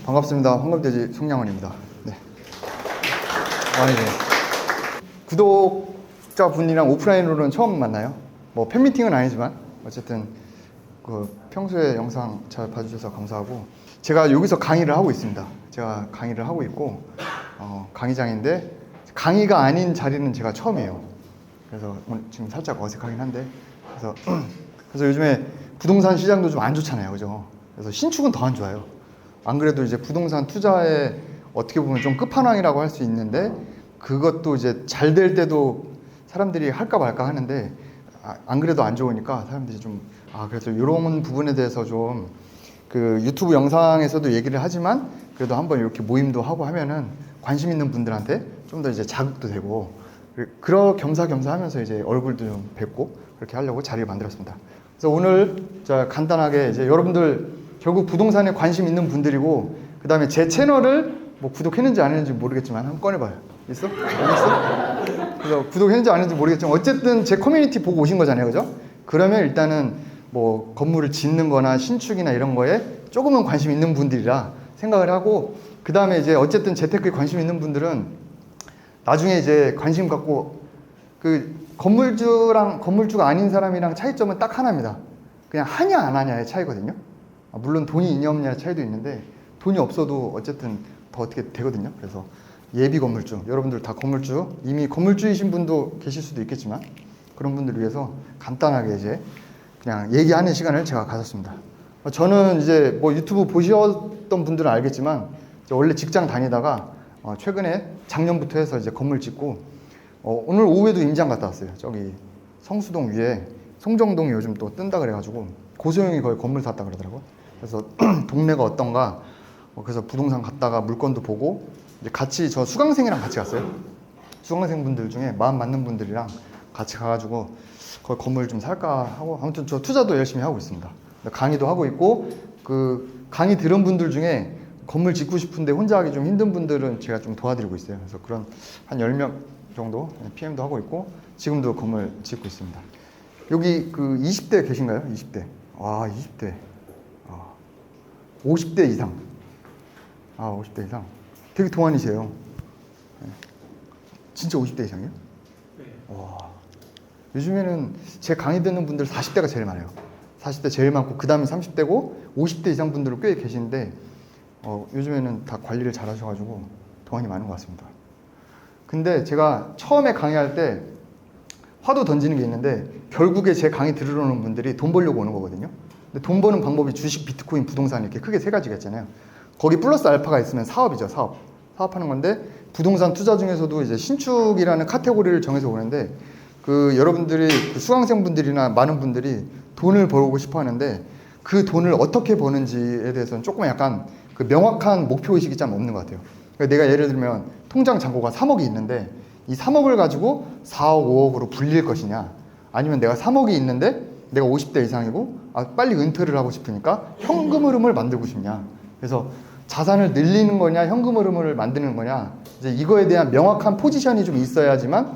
반갑습니다. 황금돼지 송양원입니다. 네. 네. 구독자분이랑 오프라인으로는 처음 만나요. 뭐 팬미팅은 아니지만 어쨌든 그 평소에 영상 잘 봐주셔서 감사하고, 제가 여기서 강의를 하고 있습니다. 제가 강의를 하고 있고 강의장인데 강의가 아닌 자리는 제가 처음이에요. 그래서 오늘 지금 살짝 어색하긴 한데 그래서 요즘에 부동산 시장도 좀 안 좋잖아요, 그죠? 그래서 신축은 더 안 좋아요. 안 그래도 이제 부동산 투자에 어떻게 보면 좀 끝판왕이라고 할 수 있는데, 그것도 이제 잘 될 때도 사람들이 할까 말까 하는데 안 그래도 안 좋으니까 사람들이 좀 그래서 이런 부분에 대해서 좀 그 유튜브 영상에서도 얘기를 하지만 그래도 한번 이렇게 모임도 하고 하면은 관심 있는 분들한테 좀 더 이제 자극도 되고, 그러 겸사겸사 하면서 이제 얼굴도 좀 뵙고 그렇게 하려고 자리를 만들었습니다. 그래서 오늘 자 간단하게 이제 여러분들 결국 부동산에 관심 있는 분들이고, 그 다음에 제 채널을 뭐 구독했는지 안 했는지 모르겠지만 한번 꺼내봐요. 있어? 있어? 그래서 구독했는지 안 했는지 모르겠지만 어쨌든 제 커뮤니티 보고 오신 거잖아요, 그죠? 그러면 일단은 뭐 건물을 짓는 거나 신축이나 이런 거에 조금은 관심 있는 분들이라 생각을 하고, 그 다음에 이제 어쨌든 재테크에 관심 있는 분들은 나중에 이제 관심 갖고, 그 건물주가 아닌 사람이랑 차이점은 딱 하나입니다. 그냥 하냐 안 하냐의 차이거든요. 물론 돈이 있냐 없냐의 차이도 있는데 돈이 없어도 어쨌든 더 어떻게 되거든요. 그래서 예비 건물주, 여러분들 다 건물주, 이미 건물주이신 분도 계실 수도 있겠지만 그런 분들을 위해서 간단하게 이제 그냥 얘기하는 시간을 제가 가졌습니다. 저는 이제 뭐 유튜브 보셨던 분들은 알겠지만 원래 직장 다니다가 최근에 작년부터 해서 이제 건물 짓고, 오늘 오후에도 임장 갔다 왔어요. 저기 성수동 위에 송정동이 요즘 또 뜬다 그래가지고 고소영이 거의 건물 샀다 그러더라고. 그래서 동네가 어떤가, 그래서 부동산 갔다가 물건도 보고, 이제 같이 저 수강생이랑 같이 갔어요. 수강생 분들 중에 마음 맞는 분들이랑 같이 가가지고 거기 건물 좀 살까 하고, 아무튼 저 투자도 열심히 하고 있습니다. 강의도 하고 있고, 그 강의 들은 분들 중에 건물 짓고 싶은데 혼자 하기 좀 힘든 분들은 제가 좀 도와드리고 있어요. 그래서 그런 한 10명 정도 PM도 하고 있고, 지금도 건물 짓고 있습니다. 여기 그 20대 계신가요? 20대. 20대. 50대 이상. 50대 이상. 되게 동안이세요. 진짜 50대 이상이요? 네. 와. 요즘에는 제 강의 듣는 분들 40대가 제일 많아요. 40대 제일 많고, 그 다음에 30대고, 50대 이상 분들은 꽤 계시는데, 요즘에는 다 관리를 잘 하셔가지고 동안이 많은 것 같습니다. 근데 제가 처음에 강의할 때 화도 던지는 게 있는데, 결국에 제 강의 들으러 오는 분들이 돈 벌려고 오는 거거든요. 근데 돈 버는 방법이 주식, 비트코인, 부동산 이렇게 크게 세 가지가 있잖아요. 거기 플러스 알파가 있으면 사업이죠, 사업하는 건데, 부동산 투자 중에서도 이제 신축이라는 카테고리를 정해서 오는데, 그 여러분들이 그 수강생분들이나 많은 분들이 돈을 벌고 싶어 하는데, 그 돈을 어떻게 버는지에 대해서는 조금 약간 그 명확한 목표의식이 좀 없는 것 같아요. 그러니까 내가 예를 들면 통장 잔고가 3억이 있는데 이 3억을 가지고 4억, 5억으로 불릴 것이냐, 아니면 내가 3억이 있는데 내가 50대 이상이고 빨리 은퇴를 하고 싶으니까 현금 흐름을 만들고 싶냐, 그래서 자산을 늘리는 거냐 현금 흐름을 만드는 거냐, 이제 이거에 대한 명확한 포지션이 좀 있어야지만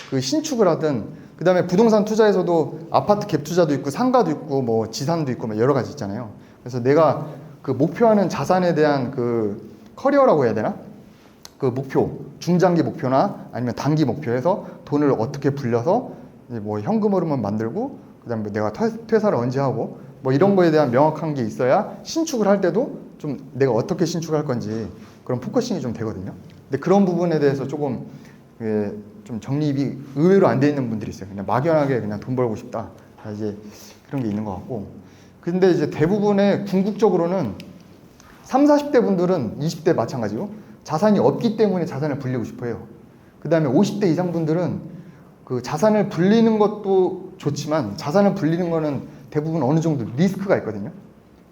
그 신축을 하든, 그 다음에 부동산 투자에서도 아파트 갭 투자도 있고 상가도 있고 뭐 지산도 있고 뭐 여러 가지 있잖아요. 그래서 내가 그 목표하는 자산에 대한 그 커리어라고 해야 되나? 그 목표, 중장기 목표나 아니면 단기 목표에서 돈을 어떻게 불려서 이제 뭐 현금 흐름을 만들고, 그 다음에 내가 퇴사를 언제 하고 뭐 이런 거에 대한 명확한 게 있어야 신축을 할 때도 좀 내가 어떻게 신축할 건지 그런 포커싱이 좀 되거든요. 근데 그런 부분에 대해서 조금 좀 정립이 의외로 안 돼 있는 분들이 있어요. 그냥 막연하게 그냥 돈 벌고 싶다, 이제 그런 게 있는 것 같고. 근데 이제 대부분의 궁극적으로는 30, 40대 분들은 20대 마찬가지고 자산이 없기 때문에 자산을 불리고 싶어 해요. 그 다음에 50대 이상 분들은 그 자산을 불리는 것도 좋지만, 자산을 불리는 거는 대부분 어느 정도 리스크가 있거든요.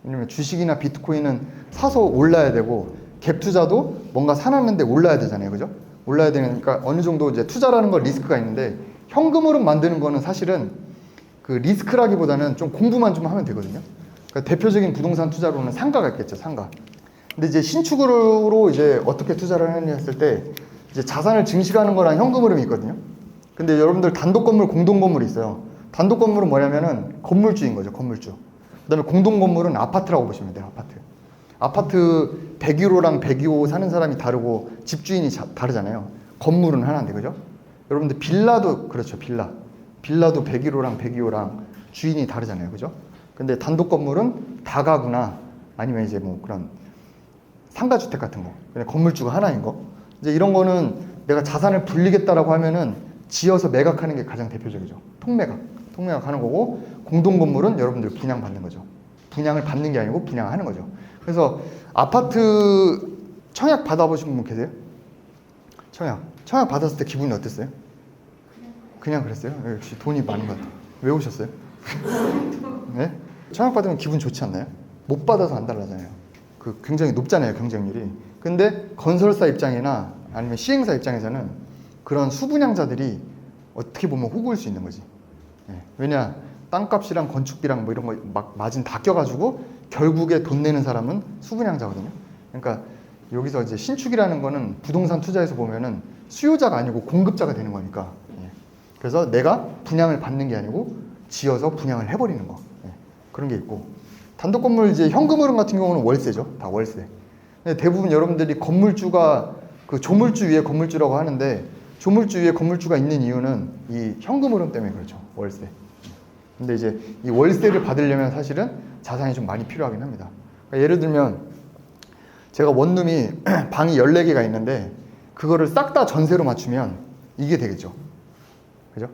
왜냐면 주식이나 비트코인은 사서 올라야 되고, 갭 투자도 뭔가 사놨는데 올라야 되잖아요, 그죠? 올라야 되니까 어느 정도 이제 투자라는 건 리스크가 있는데, 현금으로 만드는 거는 사실은 그 리스크라기보다는 좀 공부만 좀 하면 되거든요. 그러니까 대표적인 부동산 투자로는 상가가 있겠죠, 상가. 근데 이제 신축으로 이제 어떻게 투자를 하느냐 했을 때, 이제 자산을 증식하는 거랑 현금 흐름이 있거든요. 근데 여러분들 단독 건물, 공동 건물이 있어요. 단독 건물은 뭐냐면은 건물주인 거죠, 건물주. 그 다음에 공동 건물은 아파트라고 보시면 돼요, 아파트. 아파트 101호랑 102호 사는 사람이 다르고 집주인이 다르잖아요. 건물은 하나인데, 그죠? 여러분들 빌라도 그렇죠. 빌라도 101호랑 102호랑 주인이 다르잖아요. 그죠? 근데 단독 건물은 다가구나 아니면 이제 뭐 그런 상가주택 같은 거, 그냥 건물주가 하나인 거. 이제 이런 거는 내가 자산을 불리겠다라고 하면은 지어서 매각하는 게 가장 대표적이죠. 통매각 하는 거고, 공동건물은 여러분들 분양받는 거죠. 분양을 받는 게 아니고 분양하는 거죠. 그래서 아파트 청약 받아보신 분 계세요? 청약 받았을 때 기분이 어땠어요? 그냥 그랬어요? 역시 돈이 많은 것 같아요. 왜 오셨어요? 네? 청약 받으면 기분 좋지 않나요? 못 받아서 안 달라잖아요. 그 굉장히 높잖아요, 경쟁률이. 근데 건설사 입장이나 아니면 시행사 입장에서는 그런 수분양자들이 어떻게 보면 호구일 수 있는 거지. 네. 왜냐, 땅값이랑 건축비랑 뭐 이런 거 막 마진 다 껴가지고 결국에 돈 내는 사람은 수분양자거든요. 그러니까 여기서 이제 신축이라는 거는 부동산 투자에서 보면은 수요자가 아니고 공급자가 되는 거니까. 예. 그래서 내가 분양을 받는 게 아니고 지어서 분양을 해버리는 거. 예. 그런 게 있고, 단독 건물 이제 현금 흐름 같은 경우는 월세죠. 다 월세. 근데 대부분 여러분들이 건물주가 그 조물주 위에 건물주라고 하는데, 조물주 위에 건물주가 있는 이유는 이 현금 흐름 때문에 그렇죠. 월세. 근데 이제 이 월세를 받으려면 사실은 자산이 좀 많이 필요하긴 합니다. 그러니까 예를 들면 제가 원룸이 방이 14개가 있는데 그거를 싹 다 전세로 맞추면 이게 되겠죠. 그죠?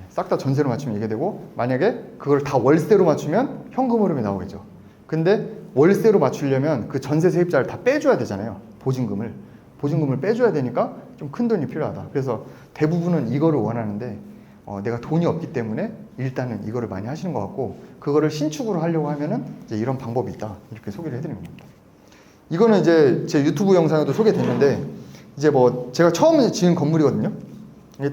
싹 다 전세로 맞추면 이게 되고, 만약에 그걸 다 월세로 맞추면 현금 흐름이 나오겠죠. 근데 월세로 맞추려면 그 전세 세입자를 다 빼줘야 되잖아요. 보증금을 빼줘야 되니까 좀 큰 돈이 필요하다. 그래서 대부분은 이거를 원하는데 내가 돈이 없기 때문에 일단은 이거를 많이 하시는 것 같고, 그거를 신축으로 하려고 하면은 이제 이런 방법이 있다, 이렇게 소개를 해드리는 겁니다. 이거는 이제 제 유튜브 영상에도 소개됐는데, 이제 뭐 제가 처음 지은 건물이거든요.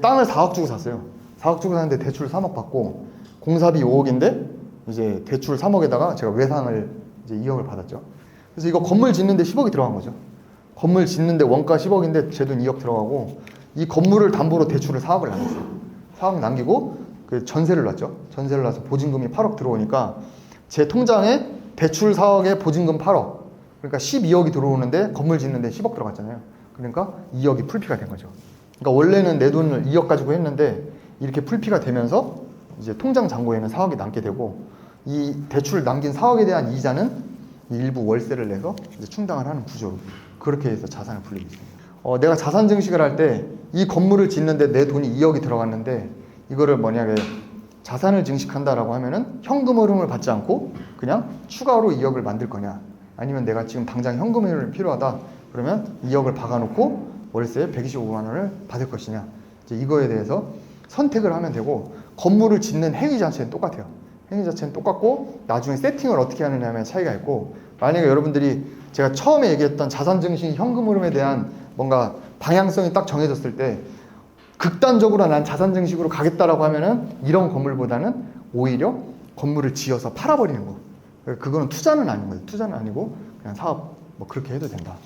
땅을 4억 주고 샀어요. 4억 주고 샀는데 대출 3억 받고, 공사비 5억인데 이제 대출 3억에다가 제가 외상을 이제 2억을 받았죠. 그래서 이거 건물 짓는데 10억이 들어간 거죠. 건물 짓는데 원가 10억인데 제 돈 2억 들어가고, 이 건물을 담보로 대출을 4억을 남겼어요. 4억 남기고 그 전세를 놨죠. 전세를 놔서 보증금이 8억 들어오니까 제 통장에 대출 4억에 보증금 8억, 그러니까 12억이 들어오는데 건물 짓는데 10억 들어갔잖아요. 그러니까 2억이 풀피가 된 거죠. 그러니까 원래는 내 돈을 2억 가지고 했는데 이렇게 풀피가 되면서 이제 통장 잔고에는 4억이 남게 되고, 이 대출 남긴 4억에 대한 이자는 일부 월세를 내서 이제 충당을 하는 구조로, 그렇게 해서 자산을 불리고 있습니다. 내가 자산 증식을 할 때 이 건물을 짓는데 내 돈이 2억이 들어갔는데, 이거를 만약에 자산을 증식한다라고 하면은 현금 흐름을 받지 않고 그냥 추가로 2억을 만들 거냐, 아니면 내가 지금 당장 현금 흐름이 필요하다 그러면 2억을 박아놓고 월세 125만 원을 받을 것이냐, 이제 이거에 대해서 선택을 하면 되고, 건물을 짓는 행위 자체는 똑같아요. 행위 자체는 똑같고, 나중에 세팅을 어떻게 하느냐에 차이가 있고, 만약에 여러분들이 제가 처음에 얘기했던 자산 증식 현금 흐름에 대한 뭔가 방향성이 딱 정해졌을 때 극단적으로 난 자산 증식으로 가겠다라고 하면은 이런 건물보다는 오히려 건물을 지어서 팔아버리는 거, 그거는 투자는 아닌 거예요. 투자는 아니고 그냥 사업 뭐 그렇게 해도 된다.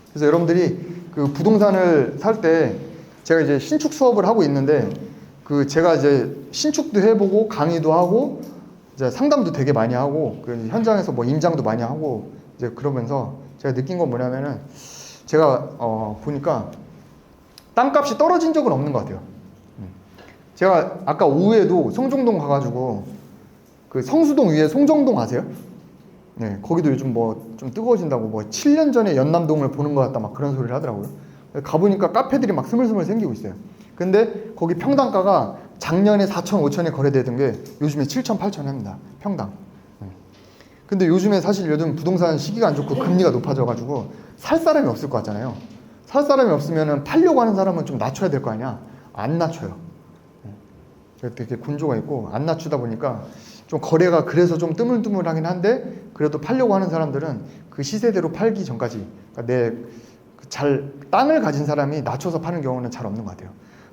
그래서 여러분들이 그 부동산을 살 때, 제가 이제 신축 수업을 하고 있는데, 그 제가 이제 신축도 해보고 강의도 하고 이제 상담도 되게 많이 하고 그 현장에서 뭐 임장도 많이 하고 이제 그러면서 제가 느낀 건 뭐냐면은, 제가 보니까 땅값이 떨어진 적은 없는 것 같아요. 제가 아까 오후에도 송정동 가가지고, 그 성수동 위에 송정동 아세요? 네, 거기도 요즘 뭐 좀 뜨거워진다고, 뭐 7년 전에 연남동을 보는 것 같다 막 그런 소리를 하더라고요. 가보니까 카페들이 막 스물스물 생기고 있어요. 근데 거기 평당가가 작년에 4천, 5천에 거래되던 게 요즘에 7천, 8천 합니다. 평당. 근데 요즘에 사실 요즘 부동산 시기가 안 좋고 금리가 높아져가지고 살 사람이 없을 것 같잖아요. 살 사람이 없으면 팔려고 하는 사람은 좀 낮춰야 될 거 아니야. 안 낮춰요. 되게 군조가 있고 안 낮추다 보니까 좀 거래가 그래서 좀 뜨물뜨물하긴 한데, 그래도 팔려고 하는 사람들은 그 시세대로 팔기 전까지, 그러니까 땅을 가진 사람이 낮춰서 파는 경우는 잘 없는 것 같아요.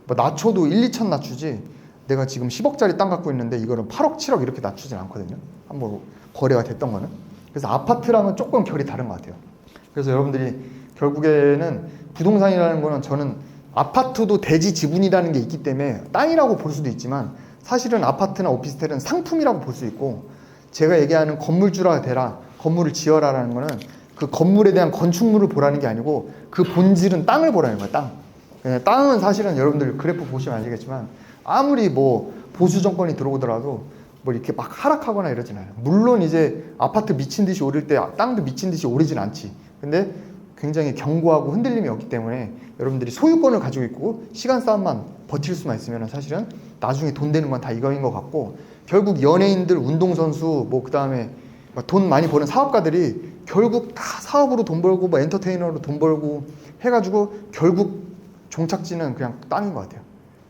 뭐 낮춰도 1, 2천 낮추지, 내가 지금 10억짜리 땅 갖고 있는데 이거는 8억, 7억 이렇게 낮추진 않거든요. 한번 거래가 됐던 거는. 그래서 아파트랑은 조금 결이 다른 것 같아요. 그래서 여러분들이 결국에는 부동산이라는 거는, 저는 아파트도 대지 지분이라는 게 있기 때문에 땅이라고 볼 수도 있지만, 사실은 아파트나 오피스텔은 상품이라고 볼 수 있고, 제가 얘기하는 건물주라 되라, 건물을 지어라라는 거는 그 건물에 대한 건축물을 보라는 게 아니고 그 본질은 땅을 보라는 거예요. 땅은 사실은 여러분들 그래프 보시면 아시겠지만 아무리 뭐 보수 정권이 들어오더라도 뭐 이렇게 막 하락하거나 이러진 않아요. 물론 이제 아파트 미친 듯이 오를 때 땅도 미친 듯이 오르진 않지. 근데 굉장히 견고하고 흔들림이 없기 때문에 여러분들이 소유권을 가지고 있고 시간 싸움만 버틸 수만 있으면 사실은 나중에 돈 되는 건 다 이거인 것 같고, 결국 연예인들, 운동선수, 뭐 그 다음에 돈 많이 버는 사업가들이 결국 다 사업으로 돈 벌고 뭐 엔터테이너로 돈 벌고 해가지고 결국 종착지는 그냥 땅인 것 같아요.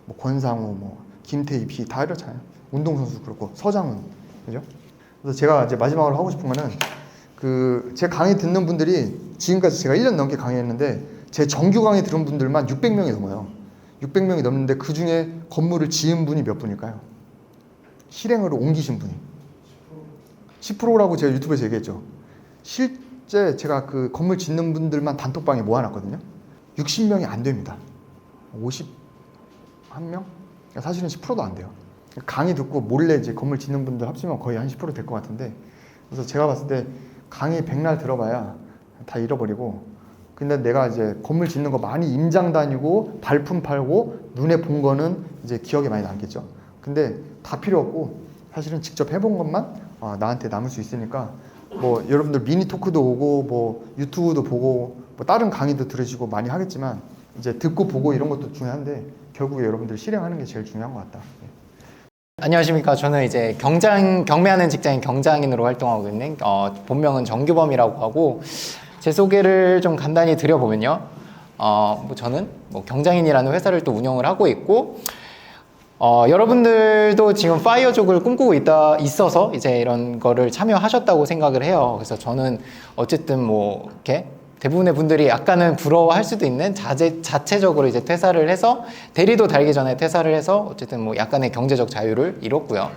뭐 권상우, 뭐 김태희, 비 다 이렇잖아요. 운동선수 그렇고 서장훈, 그죠? 그래서 제가 이제 마지막으로 하고 싶은 거는 제 강의 듣는 분들이 지금까지 제가 1년 넘게 강의했는데 제 정규 강의 들은 분들만 600명이 넘어요. 600명이 넘는데 그 중에 건물을 지은 분이 몇 분일까요? 실행으로 옮기신 분이 10%라고 제가 유튜브에서 얘기했죠. 실제 제가 그 건물 짓는 분들만 단톡방에 모아놨거든요. 60명이 안 됩니다. 51명? 사실은 10%도 안 돼요. 강의 듣고 몰래 이제 건물 짓는 분들 합치면 거의 한 10% 될 것 같은데, 그래서 제가 봤을 때 강의 100날 들어봐야 다 잃어버리고, 근데 내가 이제 건물 짓는 거 많이 임장 다니고 발품 팔고 눈에 본 거는 이제 기억에 많이 남겠죠. 근데 다 필요 없고 사실은 직접 해본 것만 나한테 남을 수 있으니까, 뭐 여러분들 미니 토크도 오고 뭐 유튜브도 보고 뭐 다른 강의도 들으시고 많이 하겠지만 이제 듣고 보고 이런 것도 중요한데 결국에 여러분들 실행하는 게 제일 중요한 것 같다. 안녕하십니까. 저는 이제 경매하는 직장인 경장인으로 활동하고 있는 본명은 정규범이라고 하고, 제 소개를 좀 간단히 드려보면요. 뭐 저는 뭐 경장인이라는 회사를 또 운영을 하고 있고, 여러분들도 지금 파이어족을 꿈꾸고 있어서 이제 이런 거를 참여하셨다고 생각을 해요. 그래서 저는 어쨌든 뭐 이렇게 대부분의 분들이 약간은 부러워할 수도 있는 자체적으로 이제 퇴사를 해서, 대리도 달기 전에 퇴사를 해서 어쨌든 뭐 약간의 경제적 자유를 이뤘고요.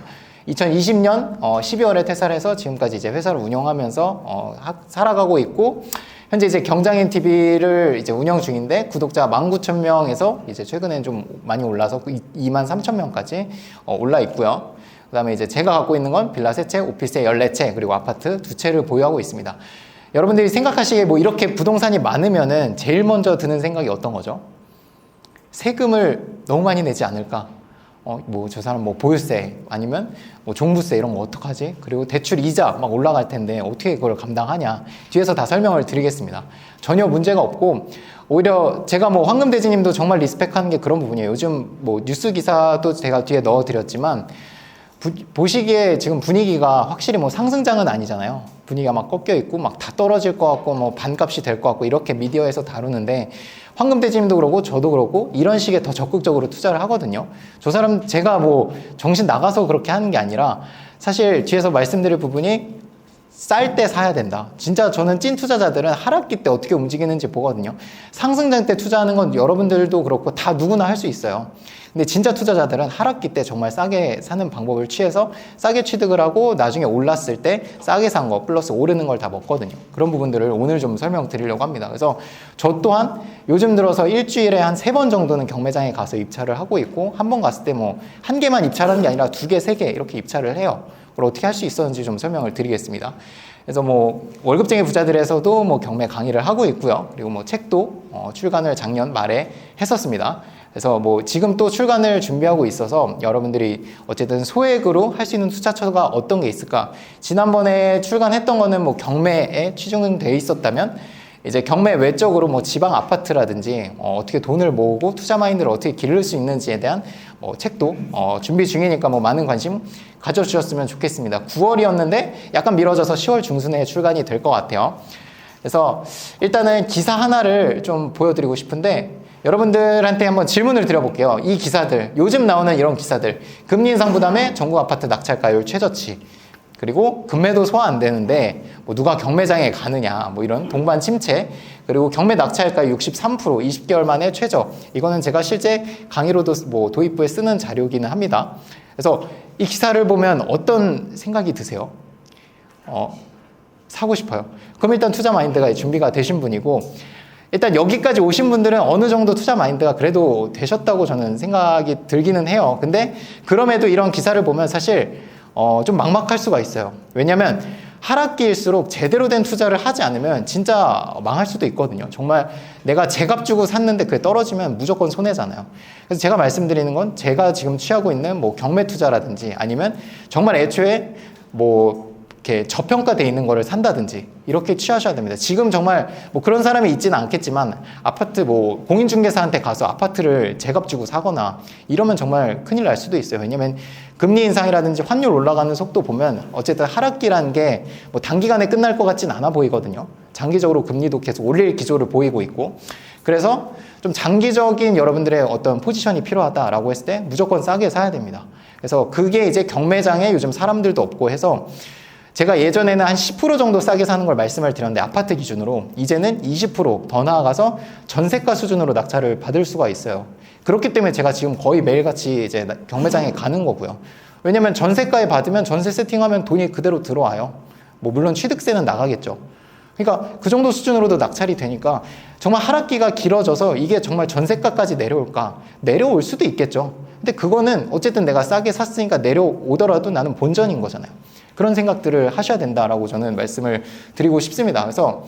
2020년 12월에 퇴사를 해서 지금까지 이제 회사를 운영하면서 살아가고 있고, 현재 이제 경장인 TV를 이제 운영 중인데 구독자 19,000명에서 이제 최근엔 좀 많이 올라서 23,000명까지 올라 있고요. 그다음에 이제 제가 갖고 있는 건 빌라 3채, 오피스텔 14채, 그리고 아파트 2채를 보유하고 있습니다. 여러분들이 생각하시기에 뭐 이렇게 부동산이 많으면은 제일 먼저 드는 생각이 어떤 거죠? 세금을 너무 많이 내지 않을까? 뭐 저 사람 뭐 보유세 아니면 뭐 종부세 이런 거 어떡하지? 그리고 대출 이자 막 올라갈 텐데 어떻게 그걸 감당하냐? 뒤에서 다 설명을 드리겠습니다. 전혀 문제가 없고, 오히려 제가 뭐 황금돼지님도 정말 리스펙하는 게 그런 부분이에요. 요즘 뭐 뉴스 기사도 제가 뒤에 넣어드렸지만 보시기에 지금 분위기가 확실히 뭐 상승장은 아니잖아요. 분위기가 막 꺾여 있고 막 다 떨어질 것 같고 뭐 반값이 될 것 같고 이렇게 미디어에서 다루는데, 황금돼지님도 그러고 저도 그러고 이런 식의 더 적극적으로 투자를 하거든요. 저 사람 제가 뭐 정신 나가서 그렇게 하는 게 아니라 사실 뒤에서 말씀드릴 부분이 쌀 때 사야 된다. 진짜 저는 찐 투자자들은 하락기 때 어떻게 움직이는지 보거든요. 상승장 때 투자하는 건 여러분들도 그렇고 다 누구나 할 수 있어요. 근데 진짜 투자자들은 하락기 때 정말 싸게 사는 방법을 취해서 싸게 취득을 하고 나중에 올랐을 때 싸게 산 거 플러스 오르는 걸 다 먹거든요. 그런 부분들을 오늘 좀 설명드리려고 합니다. 그래서 저 또한 요즘 들어서 일주일에 한 3번 정도는 경매장에 가서 입찰을 하고 있고, 한 번 갔을 때 뭐 한 개만 입찰하는 게 아니라 2개, 3개 이렇게 입찰을 해요. 그걸 어떻게 할 수 있었는지 좀 설명을 드리겠습니다. 그래서 뭐 월급쟁이 부자들에서도 뭐 경매 강의를 하고 있고요. 그리고 뭐 책도 출간을 작년 말에 했었습니다. 그래서 뭐 지금 또 출간을 준비하고 있어서 여러분들이 어쨌든 소액으로 할 수 있는 투자처가 어떤 게 있을까? 지난번에 출간했던 거는 뭐 경매에 취중되어 있었다면, 이제 경매 외적으로 뭐 지방 아파트라든지 어떻게 돈을 모으고 투자 마인드를 어떻게 기를 수 있는지에 대한 뭐 책도 준비 중이니까 뭐 많은 관심 가져주셨으면 좋겠습니다. 9월이었는데 약간 미뤄져서 10월 중순에 출간이 될 것 같아요. 그래서 일단은 기사 하나를 좀 보여드리고 싶은데, 여러분들한테 한번 질문을 드려볼게요. 이 기사들, 요즘 나오는 이런 기사들, 금리 인상 부담에 전국 아파트 낙찰가율 최저치, 그리고 금매도 소화 안 되는데 뭐 누가 경매장에 가느냐, 뭐 이런 동반 침체, 그리고 경매 낙찰가율 63%, 20개월 만에 최저. 이거는 제가 실제 강의로도 뭐 도입부에 쓰는 자료기는 합니다. 그래서 이 기사를 보면 어떤 생각이 드세요? 사고 싶어요. 그럼 일단 투자 마인드가 준비가 되신 분이고, 일단 여기까지 오신 분들은 어느 정도 투자 마인드가 그래도 되셨다고 저는 생각이 들기는 해요. 근데 그럼에도 이런 기사를 보면 사실 좀 막막할 수가 있어요. 왜냐면 하락기일수록 제대로 된 투자를 하지 않으면 진짜 망할 수도 있거든요. 정말 내가 제값 주고 샀는데 그게 떨어지면 무조건 손해잖아요. 그래서 제가 말씀드리는 건 제가 지금 취하고 있는 뭐 경매 투자라든지 아니면 정말 애초에 뭐 이렇게 저평가돼 있는 거를 산다든지 이렇게 취하셔야 됩니다. 지금 정말 뭐 그런 사람이 있지는 않겠지만 아파트 뭐 공인중개사한테 가서 아파트를 제값 주고 사거나 이러면 정말 큰일 날 수도 있어요. 왜냐면 금리 인상이라든지 환율 올라가는 속도 보면 어쨌든 하락기라는 게 뭐 단기간에 끝날 것 같진 않아 보이거든요. 장기적으로 금리도 계속 올릴 기조를 보이고 있고, 그래서 좀 장기적인 여러분들의 어떤 포지션이 필요하다라고 했을 때 무조건 싸게 사야 됩니다. 그래서 그게 이제 경매장에 요즘 사람들도 없고 해서 제가 예전에는 한 10% 정도 싸게 사는 걸 말씀을 드렸는데 아파트 기준으로 이제는 20%더 나아가서 전세가 수준으로 낙찰을 받을 수가 있어요. 그렇기 때문에 제가 지금 거의 매일같이 이제 경매장에 가는 거고요. 왜냐면 전세가에 받으면 전세 세팅하면 돈이 그대로 들어와요. 뭐 물론 취득세는 나가겠죠. 그러니까 그 정도 수준으로도 낙찰이 되니까 정말 하락기가 길어져서 이게 정말 전세가까지 내려올까? 내려올 수도 있겠죠. 근데 그거는 어쨌든 내가 싸게 샀으니까 내려오더라도 나는 본전인 거잖아요. 그런 생각들을 하셔야 된다라고 저는 말씀을 드리고 싶습니다. 그래서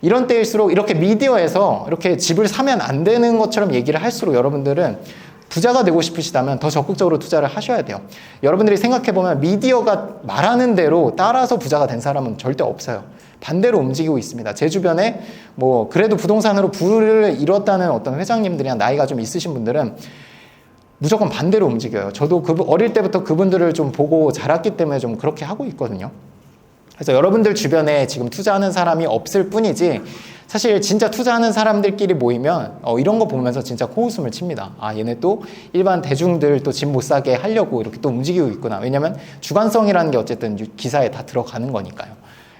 이런 때일수록 이렇게 미디어에서 이렇게 집을 사면 안 되는 것처럼 얘기를 할수록 여러분들은 부자가 되고 싶으시다면 더 적극적으로 투자를 하셔야 돼요. 여러분들이 생각해보면 미디어가 말하는 대로 따라서 부자가 된 사람은 절대 없어요. 반대로 움직이고 있습니다. 제 주변에 뭐 그래도 부동산으로 부를 이뤘다는 어떤 회장님들이나 나이가 좀 있으신 분들은 무조건 반대로 움직여요. 저도 어릴 때부터 그분들을 좀 보고 자랐기 때문에 좀 그렇게 하고 있거든요. 그래서 여러분들 주변에 지금 투자하는 사람이 없을 뿐이지 사실 진짜 투자하는 사람들끼리 모이면 이런 거 보면서 진짜 코웃음을 칩니다. 아, 얘네 또 일반 대중들 또 집 못 사게 하려고 이렇게 또 움직이고 있구나. 왜냐면 주관성이라는 게 어쨌든 기사에 다 들어가는 거니까요.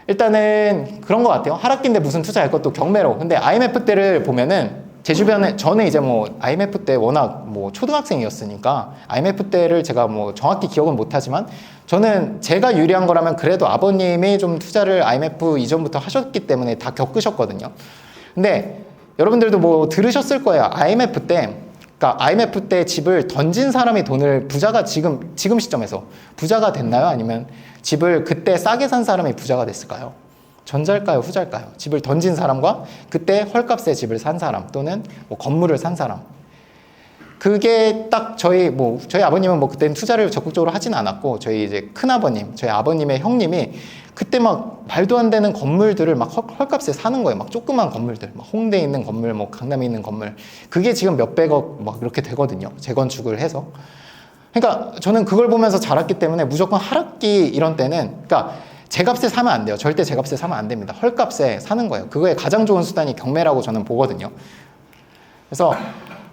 일단은 그런 것 같아요. 하락기인데 무슨 투자할 것도 경매로. 근데 IMF 때를 보면은 제 주변에 저는 이제 뭐 IMF 때 워낙 뭐 초등학생이었으니까 IMF 때를 제가 뭐 정확히 기억은 못하지만 저는 제가 유리한 거라면 그래도 아버님이 좀 투자를 IMF 이전부터 하셨기 때문에 다 겪으셨거든요. 근데 여러분들도 뭐 들으셨을 거예요. IMF 때, 그러니까 IMF 때 집을 던진 사람이 돈을 부자가 지금 시점에서 부자가 됐나요? 아니면 집을 그때 싸게 산 사람이 부자가 됐을까요? 전자일까요? 후자일까요? 집을 던진 사람과 그때 헐값에 집을 산 사람 또는 뭐 건물을 산 사람. 그게 딱 저희 아버님은 뭐 그때는 투자를 적극적으로 하진 않았고 저희 이제 큰아버님, 저희 아버님의 형님이 그때 막 말도 안 되는 건물들을 막 헐값에 사는 거예요. 막 조그만 건물들, 막 홍대에 있는 건물, 뭐 강남에 있는 건물. 그게 지금 몇백억 막 이렇게 되거든요. 재건축을 해서. 그러니까 저는 그걸 보면서 자랐기 때문에 무조건 하락기 이런 때는, 그러니까 제값에 사면 안 돼요. 절대 제값에 사면 안 됩니다. 헐값에 사는 거예요. 그거에 가장 좋은 수단이 경매라고 저는 보거든요. 그래서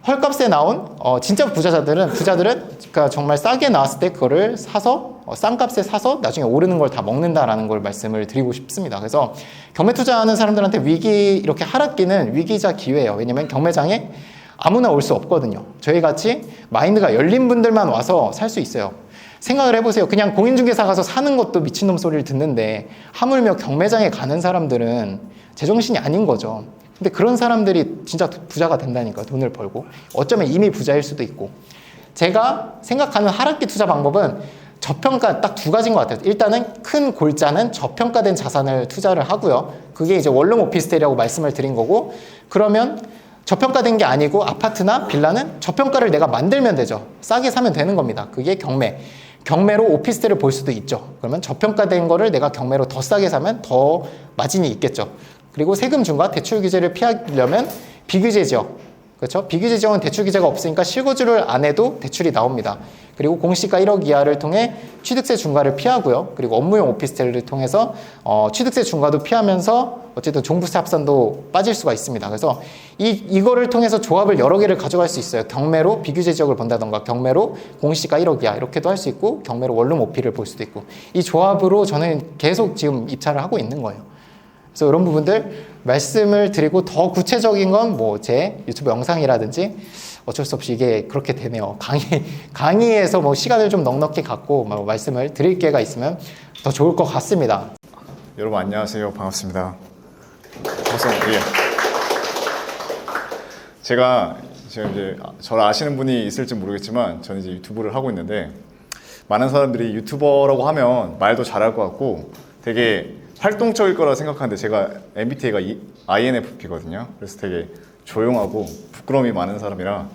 헐값에 나온 진짜 부자들은 그러니까 정말 싸게 나왔을 때 그거를 사서 싼 값에 사서 나중에 오르는 걸 다 먹는다라는 걸 말씀을 드리고 싶습니다. 그래서 경매 투자하는 사람들한테 이렇게 하락기는 위기이자 기회예요. 왜냐면 경매장에 아무나 올 수 없거든요. 저희같이 마인드가 열린 분들만 와서 살 수 있어요. 생각을 해보세요. 그냥 공인중개사 가서 사는 것도 미친놈 소리를 듣는데 하물며 경매장에 가는 사람들은 제정신이 아닌 거죠. 근데 그런 사람들이 진짜 부자가 된다니까, 돈을 벌고. 어쩌면 이미 부자일 수도 있고. 제가 생각하는 하락기 투자 방법은 저평가 딱 두 가지인 것 같아요. 일단은 큰 골자는 저평가된 자산을 투자를 하고요. 그게 이제 원룸 오피스텔이라고 말씀을 드린 거고, 그러면 저평가된 게 아니고 아파트나 빌라는 저평가를 내가 만들면 되죠. 싸게 사면 되는 겁니다. 그게 경매로 오피스텔을 볼 수도 있죠. 그러면 저평가된 거를 내가 경매로 더 싸게 사면 더 마진이 있겠죠. 그리고 세금 중과 대출 규제를 피하려면 비규제 지역, 그렇죠? 비규제 지역은 대출 규제가 없으니까 실거주를 안 해도 대출이 나옵니다. 그리고 공시가 1억 이하를 통해 취득세 중과를 피하고요. 그리고 업무용 오피스텔을 통해서 취득세 중과도 피하면서 어쨌든 종부세 합산도 빠질 수가 있습니다. 그래서 이거를 통해서 조합을 여러 개를 가져갈 수 있어요. 경매로 비규제 지역을 본다던가, 경매로 공시가 1억 이하 이렇게도 할 수 있고, 경매로 원룸 오피를 볼 수도 있고, 이 조합으로 저는 계속 지금 입찰을 하고 있는 거예요. 그래서 이런 부분들 말씀을 드리고, 더 구체적인 건 뭐 제 유튜브 영상이라든지 어쩔 수 없이 이게 그렇게 되네요. 강의에서 뭐 시간을 좀 넉넉히 갖고 뭐 말씀을 드릴 기회가 있으면 더 좋을 것 같습니다. 여러분 안녕하세요. 반갑습니다. 예. 제가 이제 저를 아시는 분이 있을지 모르겠지만 저는 이제 유튜브를 하고 있는데, 많은 사람들이 유튜버라고 하면 말도 잘할 것 같고 되게 활동적일 거라 생각하는데 제가 MBTI가 INFP거든요. 그래서 되게 조용하고 부끄러움이 많은 사람이라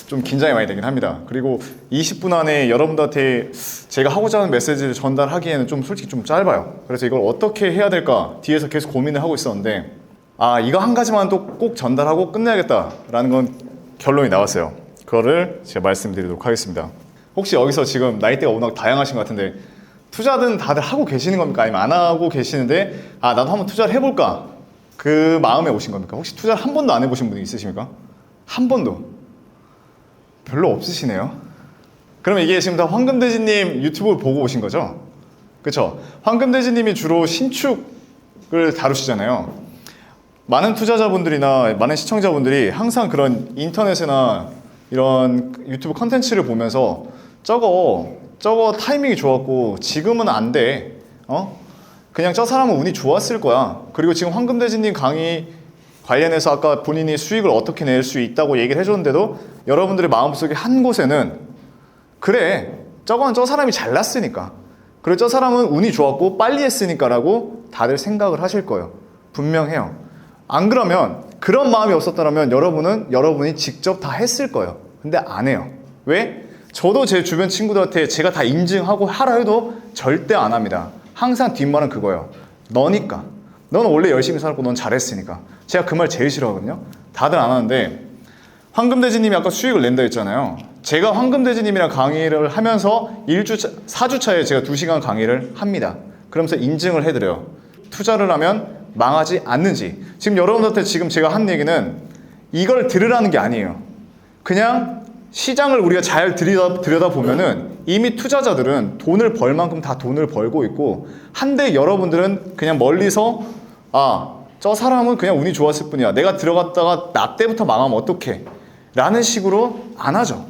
좀 긴장이 많이 되긴 합니다. 그리고 20분 안에 여러분들한테 제가 하고자 하는 메시지를 전달하기에는 좀 솔직히 좀 짧아요. 그래서 이걸 어떻게 해야 될까 뒤에서 계속 고민을 하고 있었는데 이거 한 가지만 또 꼭 전달하고 끝내야겠다라는 건 결론이 나왔어요. 그거를 제가 말씀드리도록 하겠습니다. 혹시 여기서 지금 나이대가 워낙 다양하신 것 같은데 투자든 다들 하고 계시는 겁니까? 아니면 안 하고 계시는데 나도 한번 투자를 해볼까? 그 마음에 오신 겁니까? 혹시 투자를 한 번도 안 해보신 분이 있으십니까? 한 번도? 별로 없으시네요. 그러면 이게 지금 다 황금돼지님 유튜브를 보고 오신 거죠? 그쵸? 황금돼지님이 주로 신축을 다루시잖아요. 많은 투자자분들이나 많은 시청자분들이 항상 그런 인터넷이나 이런 유튜브 컨텐츠를 보면서 저거 타이밍이 좋았고 지금은 안 돼. 그냥 저 사람은 운이 좋았을 거야. 그리고 지금 황금돼지님 강의 관련해서 아까 본인이 수익을 어떻게 낼 수 있다고 얘기를 해줬는데도 여러분들의 마음속에 한 곳에는 그래, 저건 저 사람이 잘났으니까. 그리고 저 사람은 운이 좋았고 빨리 했으니까 라고 다들 생각을 하실 거예요. 분명해요. 안 그러면 그런 마음이 없었다면 여러분이 직접 다 했을 거예요. 근데 안 해요. 왜? 저도 제 주변 친구들한테 제가 다 인증하고 하라 해도 절대 안 합니다. 항상 뒷말은 그거예요. 너니까. 넌 원래 열심히 살았고 넌 잘했으니까. 제가 그 말 제일 싫어하거든요. 다들 안 하는데 황금돼지님이 아까 수익을 낸다 했잖아요. 제가 황금돼지님이랑 강의를 하면서 4주차에 제가 2시간 강의를 합니다. 그러면서 인증을 해드려요. 투자를 하면 망하지 않는지. 지금 여러분들한테 지금 제가 한 얘기는 이걸 들으라는 게 아니에요. 그냥 시장을 우리가 잘 들여다보면은 이미 투자자들은 돈을 벌 만큼 다 돈을 벌고 있고 한데 여러분들은 그냥 멀리서 저 사람은 그냥 운이 좋았을 뿐이야. 내가 들어갔다가 나 때부터 망하면 어떡해? 라는 식으로 안 하죠.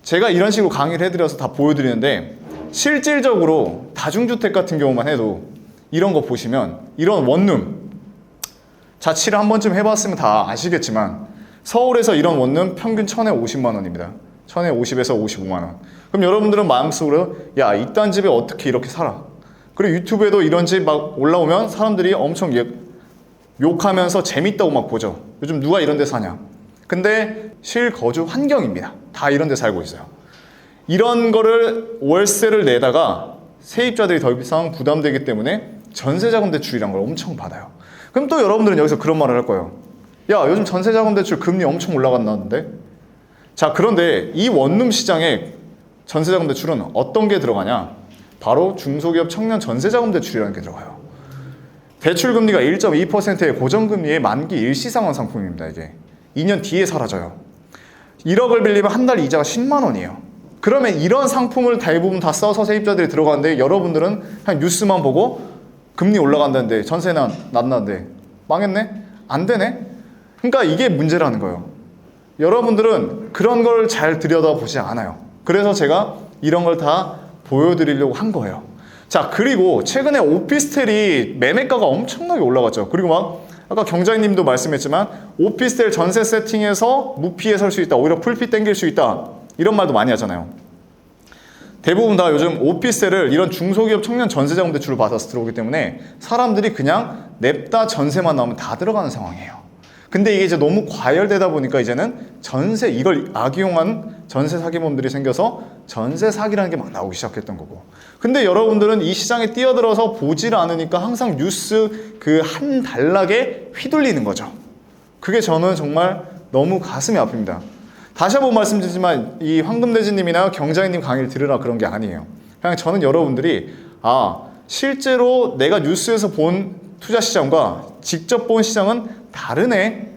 제가 이런 식으로 강의를 해드려서 다 보여드리는데 실질적으로 다중주택 같은 경우만 해도 이런 거 보시면 이런 원룸 자취를 한 번쯤 해봤으면 다 아시겠지만 서울에서 이런 원룸 평균 1000에 50만 원입니다. 1000에 50에서 55만 원. 그럼 여러분들은 마음속으로 이딴 집에 어떻게 이렇게 살아? 그리고 유튜브에도 이런 집 막 올라오면 사람들이 엄청 욕하면서 재밌다고 막 보죠. 요즘 누가 이런 데 사냐? 근데 실거주 환경입니다. 다 이런 데 살고 있어요. 이런 거를 월세를 내다가 세입자들이 더 이상 부담되기 때문에 전세자금 대출이란 걸 엄청 받아요. 그럼 또 여러분들은 여기서 그런 말을 할 거예요. 요즘 전세자금 대출 금리 엄청 올라간다는데? 자, 그런데 이 원룸 시장에 전세자금 대출은 어떤 게 들어가냐? 바로 중소기업 청년 전세자금 대출이라는 게 들어가요. 대출 금리가 1.2%의 고정금리의 만기 일시상환 상품입니다. 이게 2년 뒤에 사라져요. 1억을 빌리면 한 달 이자가 10만 원이에요. 그러면 이런 상품을 대부분 다 써서 세입자들이 들어가는데 여러분들은 그냥 뉴스만 보고 금리 올라간다는데 전세는 낮는데 망했네? 안 되네? 그러니까 이게 문제라는 거예요. 여러분들은 그런 걸 잘 들여다보지 않아요. 그래서 제가 이런 걸 다 보여드리려고 한 거예요. 자, 그리고 최근에 오피스텔이 매매가가 엄청나게 올라갔죠. 그리고 막 아까 경장님도 말씀했지만 오피스텔 전세 세팅해서 무피에 살 수 있다. 오히려 풀피 땡길 수 있다. 이런 말도 많이 하잖아요. 대부분 다 요즘 오피스텔을 이런 중소기업 청년 전세자금 대출을 받아서 들어오기 때문에 사람들이 그냥 냅다 전세만 나오면 다 들어가는 상황이에요. 근데 이게 이제 너무 과열되다 보니까 이제는 이걸 악용한 전세 사기범들이 생겨서 전세 사기라는 게 막 나오기 시작했던 거고. 근데 여러분들은 이 시장에 뛰어들어서 보질 않으니까 항상 뉴스 그 한 단락에 휘둘리는 거죠. 그게 저는 정말 너무 가슴이 아픕니다. 다시 한번 말씀드리지만 이 황금돼지님이나 경장님 강의를 들으라 그런 게 아니에요. 그냥 저는 여러분들이 실제로 내가 뉴스에서 본 투자 시장과 직접 본 시장은 다르네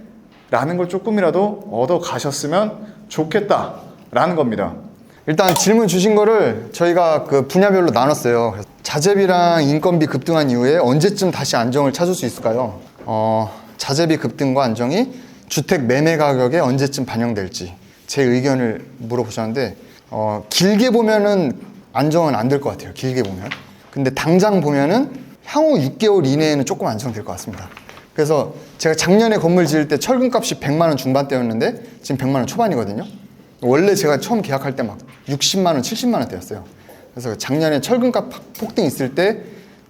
라는 걸 조금이라도 얻어 가셨으면 좋겠다라는 겁니다. 일단 질문 주신 거를 저희가 그 분야별로 나눴어요. 자재비랑 인건비 급등한 이후에 언제쯤 다시 안정을 찾을 수 있을까요? 자재비 급등과 안정이 주택 매매 가격에 언제쯤 반영될지 제 의견을 물어보셨는데 길게 보면은 안정은 안 될 것 같아요. 길게 보면. 근데 당장 보면은 향후 6개월 이내에는 조금 안정될 것 같습니다. 그래서 제가 작년에 건물 지을 때 철근값이 100만 원 중반대였는데 지금 100만 원 초반이거든요. 원래 제가 처음 계약할 때 막 60만 원, 70만 원대였어요. 그래서 작년에 철근값 폭등 있을 때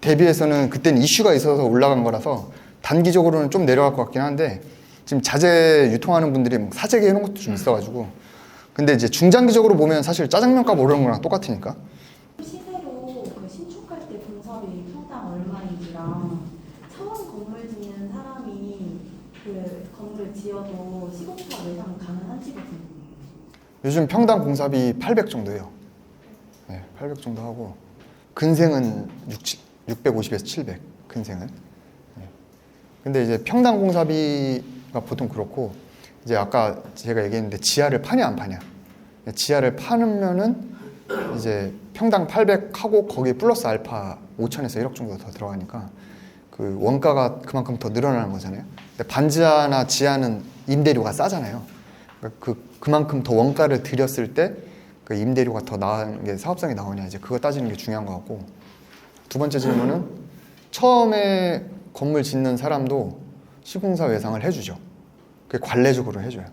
대비해서는 그때는 이슈가 있어서 올라간 거라서 단기적으로는 좀 내려갈 것 같긴 한데 지금 자재 유통하는 분들이 뭐 사재기 해놓은 것도 좀 있어가지고 근데 이제 중장기적으로 보면 사실 짜장면 값 오르는 거랑 똑같으니까 시세로 그 신축할 때 공사비 평당 얼마인지랑 처음 건물 짓는 사람이 그 건물 지어도 시공사 외상 가능한지거든요. 요즘 평당 공사비 800 정도예요. 네, 800 정도 하고 근생은 650에서 700 근생은. 네. 근데 이제 평당 공사비가 보통 그렇고 이제 아까 제가 얘기했는데 지하를 파냐 안 파냐. 지하를 파면은 이제 평당 800 하고 거기에 플러스 알파 5천에서 1억 정도 더 들어가니까 그 원가가 그만큼 더 늘어나는 거잖아요. 근데 반지하나 지하는 임대료가 싸잖아요. 그러니까 그만큼 더 원가를 들였을 때 그 임대료가 더 나은 게 사업성이 나오냐 이제 그거 따지는 게 중요한 것 같고 두 번째 질문은 처음에 건물 짓는 사람도 시공사 외상을 해주죠. 그게 관례적으로 해줘요.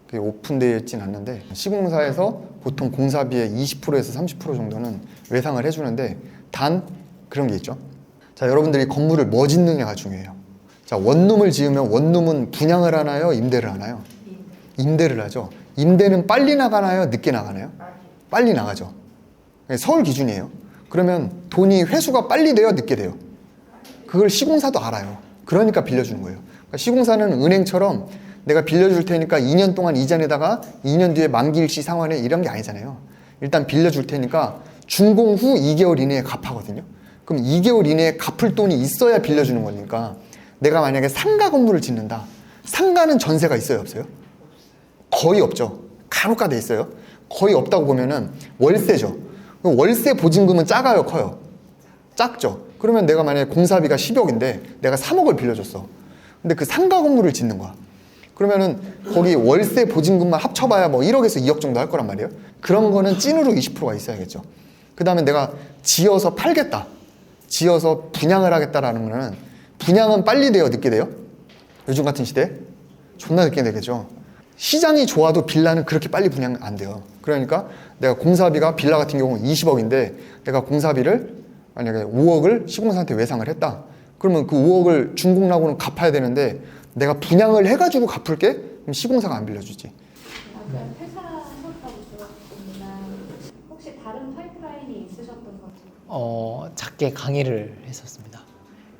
그게 오픈되어 있진 않는데 시공사에서 보통 공사비의 20%에서 30% 정도는 외상을 해주는데 단 그런 게 있죠. 자, 여러분들이 건물을 뭐 짓느냐가 중요해요. 자, 원룸을 지으면 원룸은 분양을 하나요? 임대를 하나요? 임대를 하죠. 임대는 빨리 나가나요? 늦게 나가나요? 빨리 나가죠. 서울 기준이에요. 그러면 돈이 회수가 빨리 돼요? 늦게 돼요? 그걸 시공사도 알아요. 그러니까 빌려주는 거예요. 그러니까 시공사는 은행처럼 내가 빌려줄 테니까 2년 동안 이자내다가 2년 뒤에 만기일시 상환해 이런 게 아니잖아요. 일단 빌려줄 테니까 준공 후 2개월 이내에 갚하거든요. 그럼 2개월 이내에 갚을 돈이 있어야 빌려주는 거니까 내가 만약에 상가 건물을 짓는다. 상가는 전세가 있어요? 없어요? 거의 없죠. 간혹가 돼 있어요. 거의 없다고 보면은 월세죠. 월세 보증금은 작아요? 커요? 작죠. 그러면 내가 만약에 공사비가 10억인데 내가 3억을 빌려줬어. 근데 그 상가 건물을 짓는 거야. 그러면은 거기 월세 보증금만 합쳐봐야 뭐 1억에서 2억 정도 할 거란 말이에요. 그런 거는 찐으로 20%가 있어야겠죠. 그 다음에 내가 지어서 팔겠다. 지어서 분양을 하겠다라는 거는 분양은 빨리 돼요? 늦게 돼요? 요즘 같은 시대에? 존나 늦게 되겠죠. 시장이 좋아도 빌라는 그렇게 빨리 분양 안 돼요. 그러니까 내가 공사비가 빌라 같은 경우는 20억인데 내가 공사비를 만약에 5억을 시공사한테 외상을 했다. 그러면 그 5억을 준공 나고는 갚아야 되는데 내가 분양을 해가지고 갚을게? 그럼 시공사가 안 빌려주지. 그럼 퇴사하셨다고 들었습니다. 혹시 다른 파이프라인이 있으셨던 거죠? 작게 강의를 했었습니다.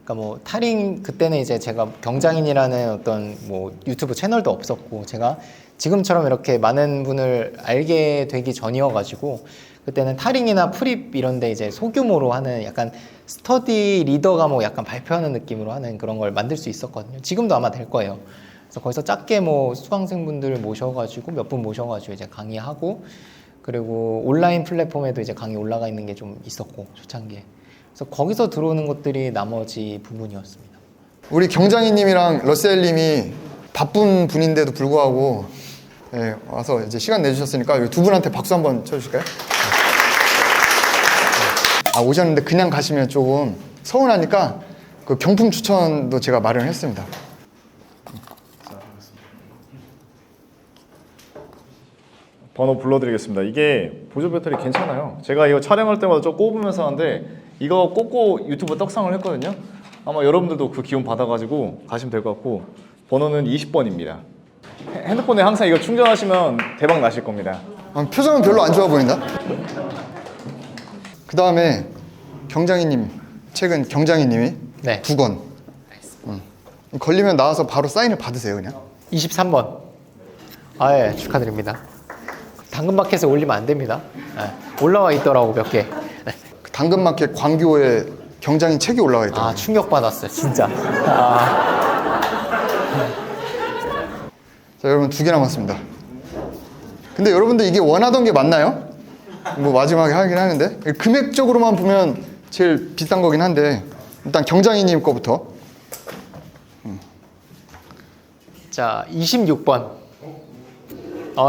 그러니까 뭐 타링 그때는 이제 제가 경장인이라는 어떤 뭐 유튜브 채널도 없었고 제가 지금처럼 이렇게 많은 분을 알게 되기 전이어가지고 그때는 타링이나 프립 이런데 이제 소규모로 하는 약간 스터디 리더 과목 약간 발표하는 느낌으로 하는 그런 걸 만들 수 있었거든요. 지금도 아마 될 거예요. 그래서 거기서 작게 뭐 수강생분들 모셔가지고 몇 분 모셔가지고 이제 강의하고 그리고 온라인 플랫폼에도 이제 강의 올라가 있는 게 좀 있었고 초창기에. 그래서 거기서 들어오는 것들이 나머지 부분이었습니다. 우리 경장이님이랑 러셀님이 바쁜 분인데도 불구하고 예, 와서 이제 시간 내주셨으니까 두 분한테 박수 한번 쳐주실까요? 아, 오셨는데 그냥 가시면 조금 서운하니까 그 경품 추천도 제가 마련했습니다. 번호 불러드리겠습니다. 이게 보조 배터리 괜찮아요. 제가 이거 촬영할 때마다 좀 꼽으면서 하는데 이거 꽂고 유튜브 떡상을 했거든요. 아마 여러분들도 그 기운 받아가지고 가시면 될 것 같고 번호는 20번입니다. 핸드폰에 항상 이거 충전하시면 대박 나실 겁니다. 아, 표정은 별로 안 좋아 보인다. 그 다음에 경장이님, 최근 경장이님이 네. 9건. 걸리면 나와서 바로 사인을 받으세요, 그냥. 23번. 아, 예, 축하드립니다. 당근마켓에 올리면 안 됩니다. 예, 올라와 있더라고 몇 개. 네. 그 당근마켓 광교에 경장인 책이 올라와 있더라고요. 아, 충격받았어요, 진짜. 아, 자, 여러분 2개 남았습니다. 근데 여러분들 이게 원하던 게 맞나요? 뭐 마지막에 하긴 하는데 금액적으로만 보면 제일 비싼 거긴 한데 일단 경장이님 거부터. 자, 26번.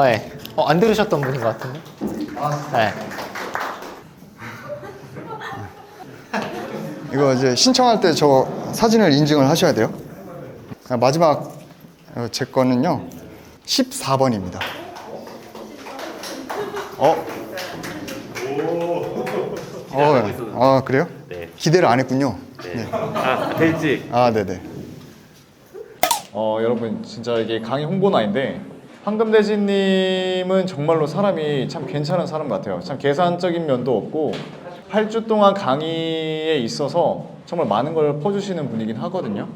예. 안 들으셨던 분인 것 같은데? 네. 이거 이제 신청할 때 저 사진을 인증을 하셔야 돼요. 마지막 제 거는요 14번입니다. 아, 그래요? 네. 기대를 안 했군요. 네. 아, 될지. 아, 네네. 여러분 진짜 이게 강의 홍보는 아닌데 황금대지님은 정말로 사람이 참 괜찮은 사람 같아요. 참 계산적인 면도 없고 8주 동안 강의에 있어서 정말 많은 걸 퍼주시는 분이긴 하거든요.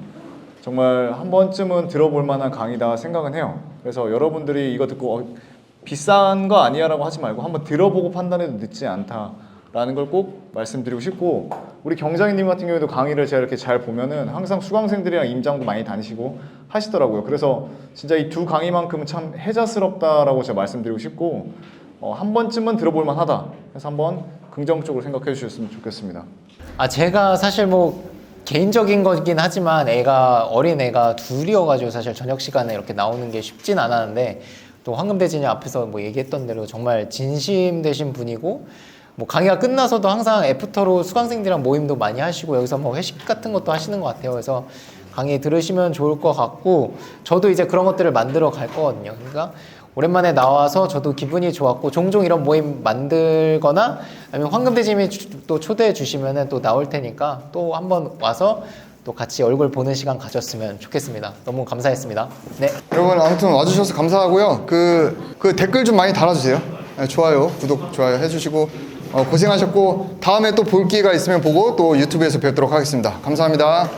정말 한 번쯤은 들어볼 만한 강의다 생각은 해요. 그래서 여러분들이 이거 듣고 비싼 거 아니야 라고 하지 말고 한번 들어보고 판단해도 늦지 않다라는 걸 꼭 말씀드리고 싶고, 우리 경장님 같은 경우에도 강의를 제가 이렇게 잘 보면은 항상 수강생들이랑 임장도 많이 다니시고 하시더라고요. 그래서 진짜 이 두 강의만큼은 참 혜자스럽다라고 제가 말씀드리고 싶고, 한 번쯤은 들어볼 만하다. 그래서 한번 긍정적으로 생각해 주셨으면 좋겠습니다. 아, 제가 사실 뭐 개인적인 거긴 하지만 어린 애가 둘이어가지고 사실 저녁 시간에 이렇게 나오는 게 쉽진 않았는데, 또 황금대지님 앞에서 뭐 얘기했던 대로 정말 진심되신 분이고, 뭐 강의가 끝나서도 항상 애프터로 수강생들이랑 모임도 많이 하시고 여기서 뭐 회식 같은 것도 하시는 것 같아요. 그래서 강의 들으시면 좋을 것 같고, 저도 이제 그런 것들을 만들어 갈 거거든요. 그러니까 오랜만에 나와서 저도 기분이 좋았고, 종종 이런 모임 만들거나 아니면 황금대지님이 또 초대해 주시면은 또 나올 테니까 또 한번 와서 또 같이 얼굴 보는 시간 가졌으면 좋겠습니다. 너무 감사했습니다. 네. 여러분 아무튼 와주셔서 감사하고요. 그 댓글 좀 많이 달아주세요. 네, 좋아요, 구독, 좋아요 해주시고 고생하셨고, 다음에 또 볼 기회가 있으면 보고 또 유튜브에서 뵙도록 하겠습니다. 감사합니다.